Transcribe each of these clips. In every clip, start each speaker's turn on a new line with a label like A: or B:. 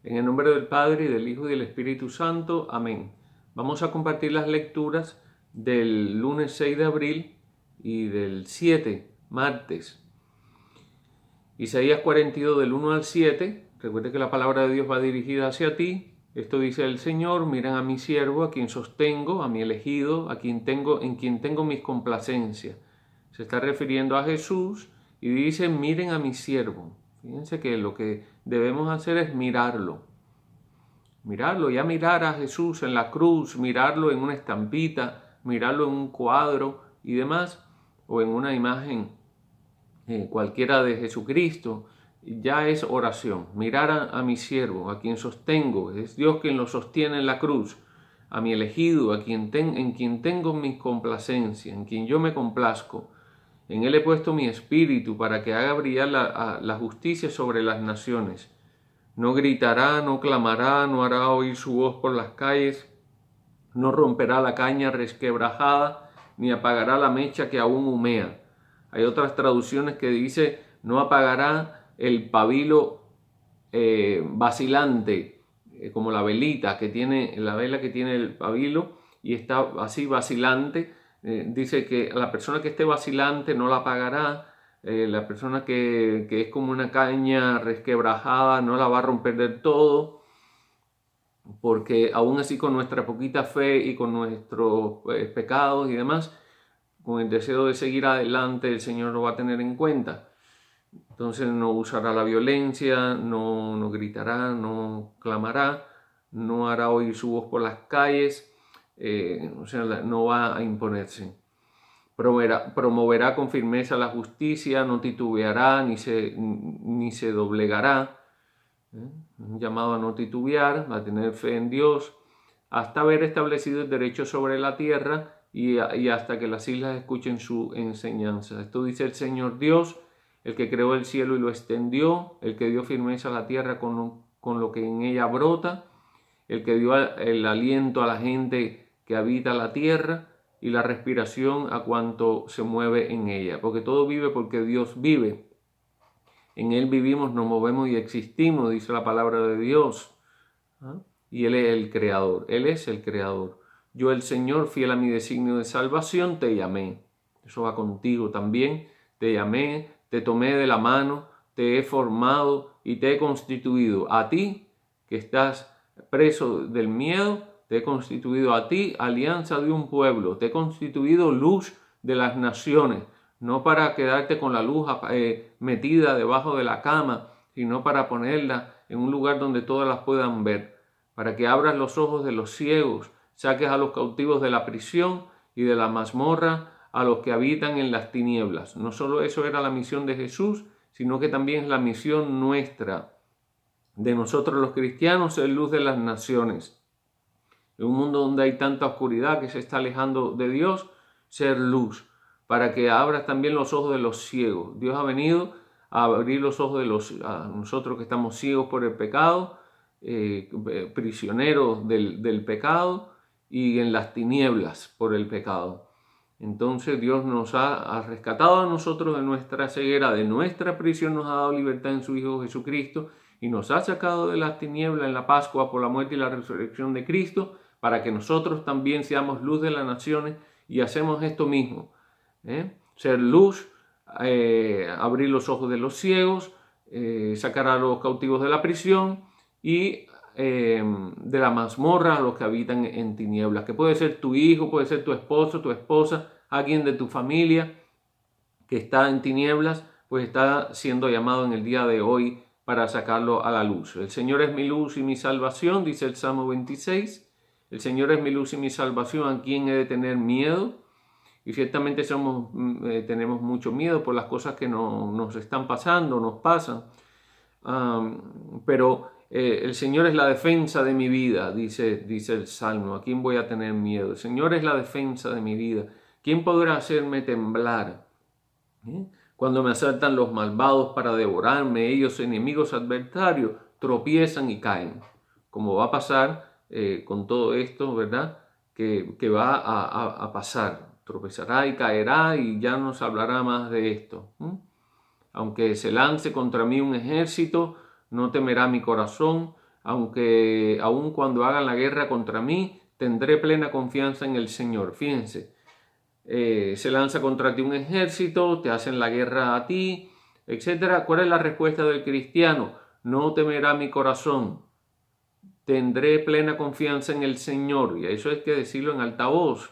A: En el nombre del Padre, y del Hijo, y del Espíritu Santo. Amén. Vamos a compartir las lecturas del lunes 6 de abril y del 7, martes. Isaías 42, del 1 al 7. Recuerde que la palabra de Dios va dirigida hacia ti. Esto dice el Señor: miren a mi siervo, a quien sostengo, a mi elegido, en quien tengo mis complacencias. Se está refiriendo a Jesús y dice: miren a mi siervo. Fíjense que lo que debemos hacer es mirarlo. Mirarlo, ya mirar a Jesús en la cruz, mirarlo en una estampita, mirarlo en un cuadro y demás, o en una imagen cualquiera de Jesucristo, ya es oración. Mirar a mi siervo, a quien sostengo, es Dios quien lo sostiene en la cruz, a mi elegido, en quien tengo mis complacencias, en quien yo me complazco. En él he puesto mi espíritu para que haga brillar la justicia sobre las naciones. No gritará, no clamará, no hará oír su voz por las calles, no romperá la caña resquebrajada, ni apagará la mecha que aún humea. Hay otras traducciones que dice: no apagará el pabilo vacilante, como la velita que tiene, la vela que tiene el pabilo y está así vacilante. Dice que la persona que esté vacilante no la apagará. La persona que es como una caña resquebrajada no la va a romper del todo, porque aún así con nuestra poquita fe y con nuestros pecados y demás, con el deseo de seguir adelante, el Señor lo va a tener en cuenta. Entonces no usará la violencia, no gritará, no clamará, no hará oír su voz por las calles, no va a imponerse. Promoverá con firmeza la justicia, no titubeará ni se doblegará. Un llamado a no titubear, a tener fe en Dios, hasta haber establecido el derecho sobre la tierra y hasta que las islas escuchen su enseñanza. Esto dice el Señor Dios, el que creó el cielo y lo extendió, el que dio firmeza a la tierra con lo que en ella brota, el que dio el aliento a la gente que habita la tierra y la respiración a cuanto se mueve en ella. Porque todo vive porque Dios vive. En Él vivimos, nos movemos y existimos, dice la palabra de Dios. Y Él es el Creador. Él es el Creador. Yo, el Señor, fiel a mi designio de salvación, te llamé. Eso va contigo también. Te llamé, te tomé de la mano, te he formado y te he constituido. A ti, que estás preso del miedo, te he constituido a ti alianza de un pueblo. Te he constituido luz de las naciones. No para quedarte con la luz metida debajo de la cama, sino para ponerla en un lugar donde todas las puedan ver, para que abras los ojos de los ciegos, saques a los cautivos de la prisión y de la mazmorra a los que habitan en las tinieblas. No solo eso era la misión de Jesús, sino que también es la misión nuestra, de nosotros los cristianos, ser luz de las naciones. En un mundo donde hay tanta oscuridad que se está alejando de Dios, ser luz, para que abras también los ojos de los ciegos. Dios ha venido a abrir los ojos a nosotros que estamos ciegos por el pecado, prisioneros del pecado y en las tinieblas por el pecado. Entonces Dios nos ha rescatado a nosotros de nuestra ceguera, de nuestra prisión, nos ha dado libertad en su Hijo Jesucristo y nos ha sacado de las tinieblas en la Pascua por la muerte y la resurrección de Cristo, para que nosotros también seamos luz de las naciones y hacemos esto mismo. Ser luz, abrir los ojos de los ciegos, sacar a los cautivos de la prisión y de la mazmorra a los que habitan en tinieblas, que puede ser tu hijo, puede ser tu esposo, tu esposa, alguien de tu familia que está en tinieblas, pues está siendo llamado en el día de hoy para sacarlo a la luz. El Señor es mi luz y mi salvación, dice el Salmo 26. El Señor es mi luz y mi salvación, ¿a quién he de tener miedo? Y ciertamente tenemos mucho miedo por las cosas que nos están pasando, nos pasan. Pero el Señor es la defensa de mi vida, dice el Salmo. ¿A quién voy a tener miedo? El Señor es la defensa de mi vida. ¿Quién podrá hacerme temblar? Cuando me asaltan los malvados para devorarme, ellos enemigos adversarios tropiezan y caen. Como va a pasar con todo esto, ¿verdad? Que va a pasar. Tropezará y caerá y ya no se hablará más de esto. Aunque se lance contra mí un ejército, no temerá mi corazón. aun cuando hagan la guerra contra mí, tendré plena confianza en el Señor. Fíjense, se lanza contra ti un ejército, te hacen la guerra a ti, etc. ¿Cuál es la respuesta del cristiano? No temerá mi corazón, tendré plena confianza en el Señor. Y eso hay que decirlo en alta voz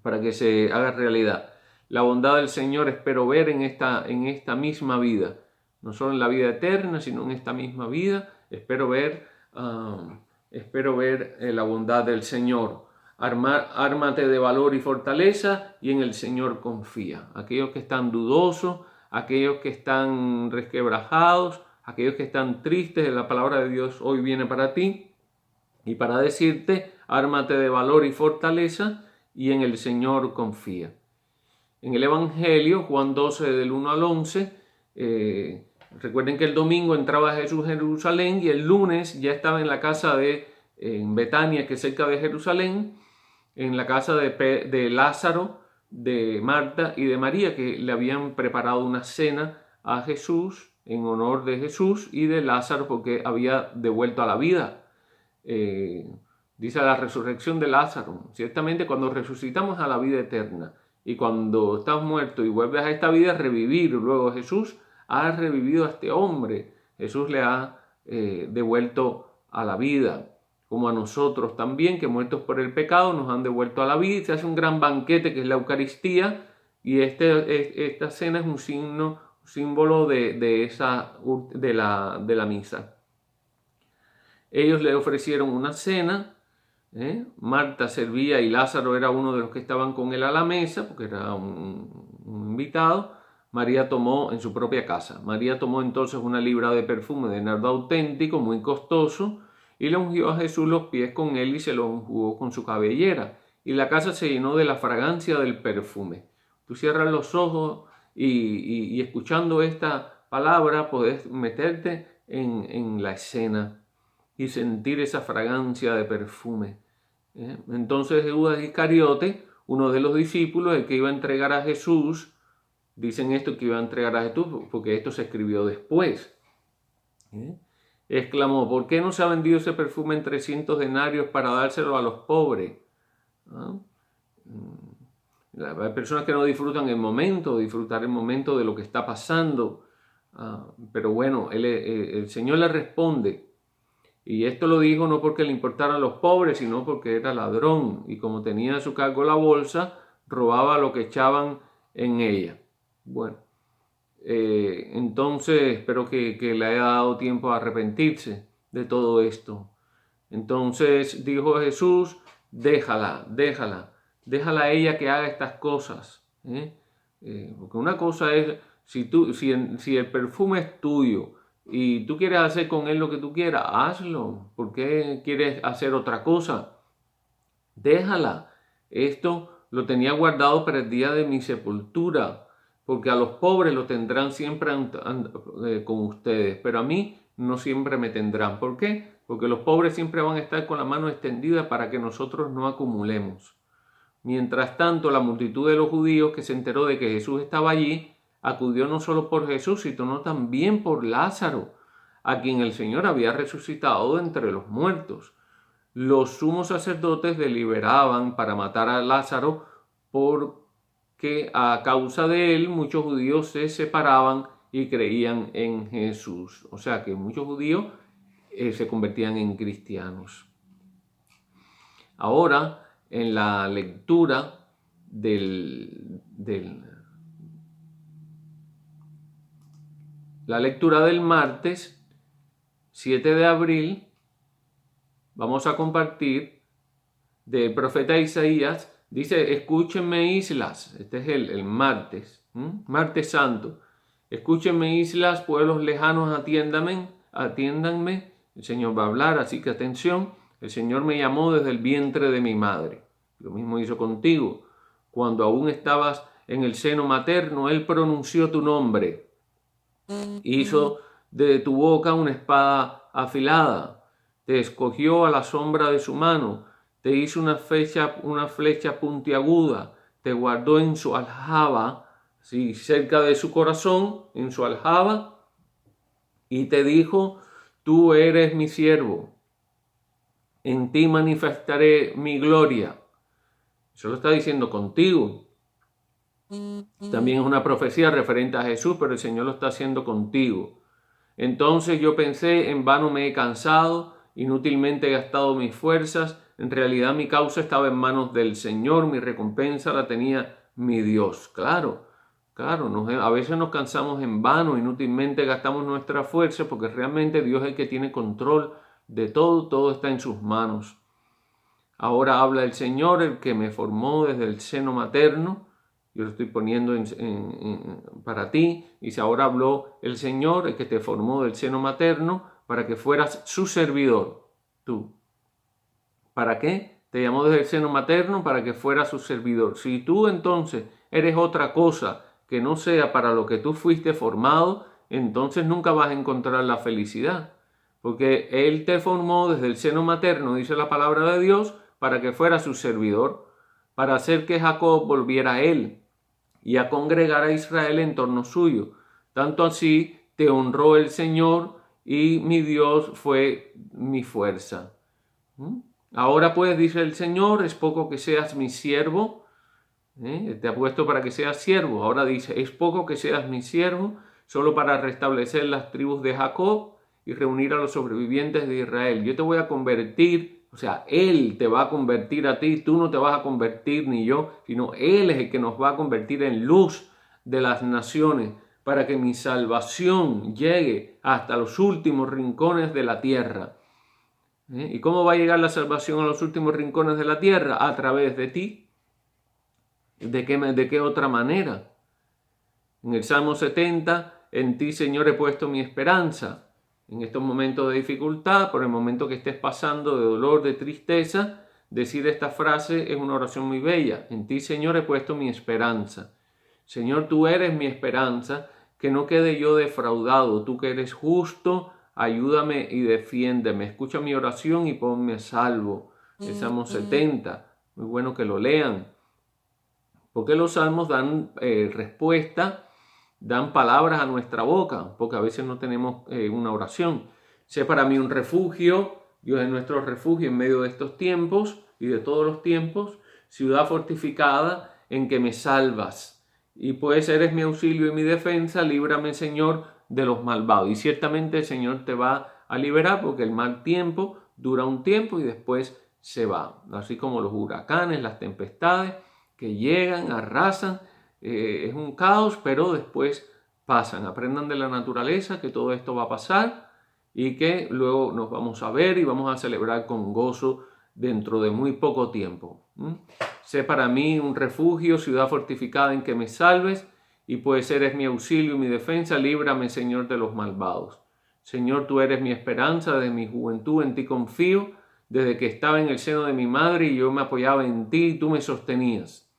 A: para que se haga realidad. La bondad del Señor espero ver en esta misma vida, no solo en la vida eterna, sino en esta misma vida. Espero ver la bondad del Señor. Ármate de valor y fortaleza y en el Señor confía. Aquellos que están dudosos, aquellos que están resquebrajados, aquellos que están tristes, la palabra de Dios hoy viene para ti y para decirte: ármate de valor y fortaleza y en el Señor confía. En el Evangelio, Juan 12 del 1 al 11, recuerden que el domingo entraba Jesús en Jerusalén y el lunes ya estaba en la casa en Betania, que es cerca de Jerusalén, en la casa de Lázaro, de Marta y de María, que le habían preparado una cena a Jesús en honor de Jesús y de Lázaro porque había devuelto a la vida. Dice la resurrección de Lázaro. Ciertamente cuando resucitamos a la vida eterna y cuando estás muerto y vuelves a esta vida, revivir. Luego Jesús ha revivido a este hombre. Jesús le ha devuelto a la vida, como a nosotros también, que muertos por el pecado nos han devuelto a la vida. Y se hace un gran banquete que es la Eucaristía, y esta cena es un símbolo de la misa. Ellos le ofrecieron una cena, Marta servía y Lázaro era uno de los que estaban con él a la mesa, porque era un invitado. María tomó en su propia casa. María tomó entonces una libra de perfume de nardo auténtico, muy costoso, y le ungió a Jesús los pies con él y se los enjugó con su cabellera. Y la casa se llenó de la fragancia del perfume. Tú cierras los ojos y escuchando esta palabra podés meterte en la escena y sentir esa fragancia de perfume. Entonces Judas Iscariote, uno de los discípulos, el que iba a entregar a Jesús, dicen esto que iba a entregar a Jesús porque esto se escribió después, exclamó: ¿por qué no se ha vendido ese perfume en 300 denarios para dárselo a los pobres? Hay personas que no disfrutan disfrutar el momento de lo que está pasando. Pero bueno, el Señor le responde. Y esto lo dijo no porque le importaran los pobres, sino porque era ladrón. Y como tenía a su cargo la bolsa, robaba lo que echaban en ella. Bueno, entonces espero que le haya dado tiempo a arrepentirse de todo esto. Entonces dijo Jesús: déjala a ella que haga estas cosas. Porque una cosa es, si el perfume es tuyo y tú quieres hacer con él lo que tú quieras, hazlo. ¿Por qué quieres hacer otra cosa? Déjala. Esto lo tenía guardado para el día de mi sepultura, porque a los pobres lo tendrán siempre con ustedes, pero a mí no siempre me tendrán. ¿Por qué? Porque los pobres siempre van a estar con la mano extendida para que nosotros no acumulemos. Mientras tanto, la multitud de los judíos que se enteró de que Jesús estaba allí, acudió no solo por Jesús, sino también por Lázaro, a quien el Señor había resucitado de entre los muertos. Los sumos sacerdotes deliberaban para matar a Lázaro porque a causa de él muchos judíos se separaban y creían en Jesús. O sea que muchos judíos se convertían en cristianos. Ahora, en la lectura del martes 7 de abril, vamos a compartir del profeta Isaías. Dice: escúchenme islas. Este es el martes, martes santo. Escúchenme islas, pueblos lejanos, atiéndanme. El Señor va a hablar, así que atención. El Señor me llamó desde el vientre de mi madre. Lo mismo hizo contigo. Cuando aún estabas en el seno materno, Él pronunció tu nombre. Hizo de tu boca una espada afilada. Te escogió a la sombra de su mano. Te hizo una flecha puntiaguda. Te guardó en su aljaba, cerca de su corazón, en su aljaba. Y te dijo: tú eres mi siervo, en ti manifestaré mi gloria. Eso lo está diciendo contigo. También es una profecía referente a Jesús, pero el Señor lo está haciendo contigo. Entonces yo pensé, en vano me he cansado, inútilmente he gastado mis fuerzas. En realidad mi causa estaba en manos del Señor, mi recompensa la tenía mi Dios. Claro, a veces nos cansamos en vano, inútilmente gastamos nuestra fuerza, porque realmente Dios es el que tiene control de todo, todo está en sus manos. Ahora habla el Señor, el que me formó desde el seno materno. Yo lo estoy poniendo para ti. Dice, ahora habló el Señor, el que te formó del seno materno, para que fueras su servidor. Tú. ¿Para qué? Te llamó desde el seno materno para que fueras su servidor. Si tú entonces eres otra cosa que no sea para lo que tú fuiste formado, entonces nunca vas a encontrar la felicidad. Porque Él te formó desde el seno materno, dice la palabra de Dios, para que fueras su servidor, para hacer que Jacob volviera a Él y a congregar a Israel en torno suyo. Tanto así te honró el Señor y mi Dios fue mi fuerza. Ahora pues, dice el Señor, es poco que seas mi siervo. Te ha puesto para que seas siervo. Ahora dice, es poco que seas mi siervo, solo para restablecer las tribus de Jacob y reunir a los sobrevivientes de Israel. Yo te voy a convertir, o sea, Él te va a convertir a ti, tú no te vas a convertir ni yo, sino Él es el que nos va a convertir en luz de las naciones, para que mi salvación llegue hasta los últimos rincones de la tierra. ¿Y cómo va a llegar la salvación a los últimos rincones de la tierra? A través de ti. ¿De qué otra manera? En el Salmo 70, en ti, Señor, he puesto mi esperanza. En estos momentos de dificultad, por el momento que estés pasando de dolor, de tristeza, decir esta frase es una oración muy bella. En ti, Señor, he puesto mi esperanza. Señor, tú eres mi esperanza, que no quede yo defraudado. Tú que eres justo, ayúdame y defiéndeme. Escucha mi oración y ponme a salvo. El Salmo 70, muy bueno que lo lean. Porque los salmos dan respuesta, dan palabras a nuestra boca, porque a veces no tenemos una oración. Sé para mí un refugio, Dios es nuestro refugio en medio de estos tiempos y de todos los tiempos, ciudad fortificada en que me salvas. Y pues eres mi auxilio y mi defensa, líbrame, Señor, de los malvados. Y ciertamente el Señor te va a liberar, porque el mal tiempo dura un tiempo y después se va. Así como los huracanes, las tempestades que llegan, arrasan, es un caos, pero después pasan. Aprendan de la naturaleza que todo esto va a pasar y que luego nos vamos a ver y vamos a celebrar con gozo dentro de muy poco tiempo. Sé para mí un refugio, ciudad fortificada en que me salves, y pues eres mi auxilio y mi defensa, líbrame, Señor, de los malvados. Señor, tú eres mi esperanza, de mi juventud en ti confío, desde que estaba en el seno de mi madre y yo me apoyaba en ti y tú me sostenías.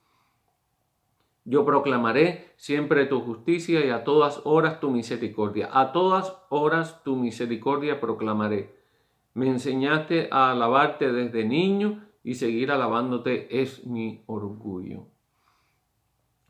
A: Yo proclamaré siempre tu justicia y a todas horas tu misericordia. A todas horas tu misericordia proclamaré. Me enseñaste a alabarte desde niño y seguir alabándote es mi orgullo.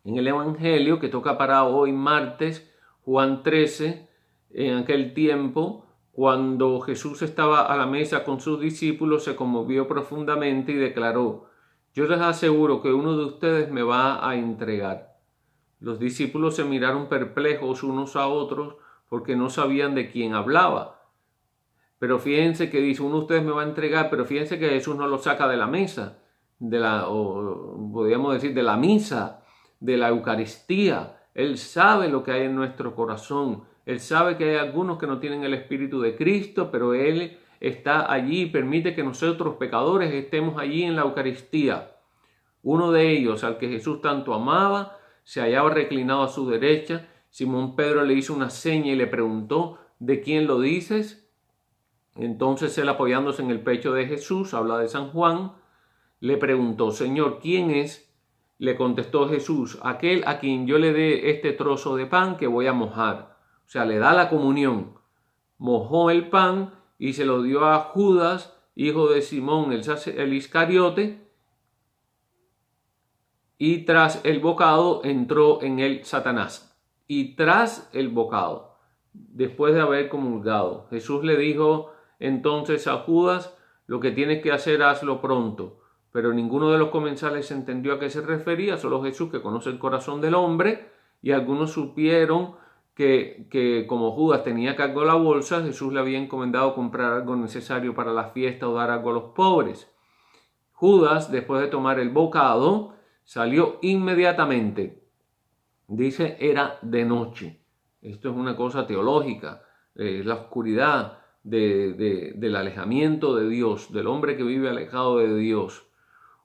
A: En el Evangelio que toca para hoy martes, Juan 13, en aquel tiempo, cuando Jesús estaba a la mesa con sus discípulos, se conmovió profundamente y declaró: yo les aseguro que uno de ustedes me va a entregar. Los discípulos se miraron perplejos unos a otros porque no sabían de quién hablaba. Pero fíjense que dice, uno de ustedes me va a entregar, pero fíjense que Jesús no lo saca de la mesa, o podríamos decir de la misa, de la Eucaristía. Él sabe lo que hay en nuestro corazón. Él sabe que hay algunos que no tienen el Espíritu de Cristo, pero Él está allí y permite que nosotros, pecadores, estemos allí en la Eucaristía. Uno de ellos, al que Jesús tanto amaba, se hallaba reclinado a su derecha. Simón Pedro le hizo una seña y le preguntó: ¿de quién lo dices? Entonces él, apoyándose en el pecho de Jesús, habla de San Juan, le preguntó: Señor, ¿quién es? Le contestó Jesús: aquel a quien yo le dé este trozo de pan que voy a mojar. O sea, le da la comunión. Mojó el pan y se lo dio a Judas, hijo de Simón el Iscariote, y tras el bocado entró en él Satanás. Y tras el bocado. después de haber comulgado. Jesús le dijo entonces a Judas: lo que tienes que hacer, hazlo pronto. Pero ninguno de los comensales entendió a qué se refería, solo Jesús, que conoce el corazón del hombre, y algunos supieron que como Judas tenía cargo de la bolsa, Jesús le había encomendado comprar algo necesario para la fiesta o dar algo a los pobres. Judas, después de tomar el bocado, salió inmediatamente. Dice, era de noche. Esto es una cosa teológica, la oscuridad del alejamiento de Dios, del hombre que vive alejado de Dios.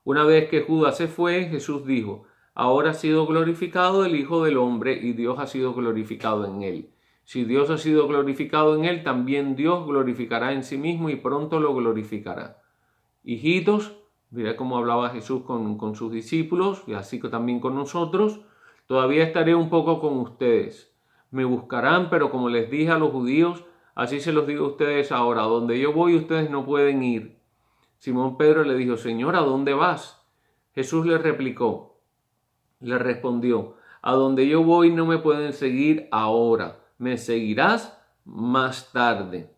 A: Una vez que Judas se fue, Jesús dijo: ahora ha sido glorificado el Hijo del Hombre y Dios ha sido glorificado en él. Si Dios ha sido glorificado en él, también Dios glorificará en sí mismo y pronto lo glorificará. Hijitos, mira cómo hablaba Jesús con sus discípulos y así también con nosotros: todavía estaré un poco con ustedes. Me buscarán, pero como les dije a los judíos, así se los digo a ustedes ahora: donde yo voy, ustedes no pueden ir. Simón Pedro le dijo: Señor, ¿a dónde vas? Jesús le respondió: a donde yo voy no me pueden seguir ahora, me seguirás más tarde.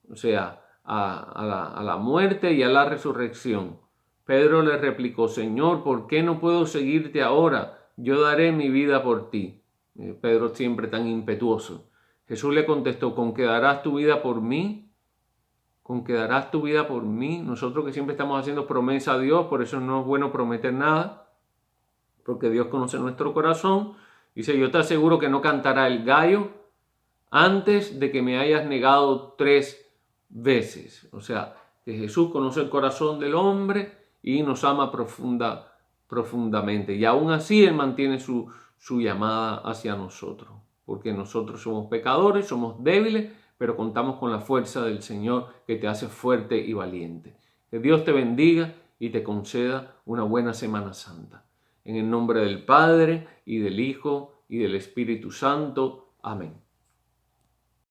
A: O sea, a la muerte y a la resurrección. Pedro le replicó: Señor, ¿por qué no puedo seguirte ahora? Yo daré mi vida por ti. Pedro siempre tan impetuoso. Jesús le contestó: ¿con qué darás tu vida por mí? ¿Con qué darás tu vida por mí? Nosotros que siempre estamos haciendo promesa a Dios, por eso no es bueno prometer nada, porque Dios conoce nuestro corazón. Dice: yo te aseguro que no cantará el gallo antes de que me hayas negado 3 veces. O sea, que Jesús conoce el corazón del hombre y nos ama profundamente. Y aún así Él mantiene su llamada hacia nosotros, porque nosotros somos pecadores, somos débiles, pero contamos con la fuerza del Señor que te hace fuerte y valiente. Que Dios te bendiga y te conceda una buena Semana Santa. En el nombre del Padre, y del Hijo, y del Espíritu Santo. Amén.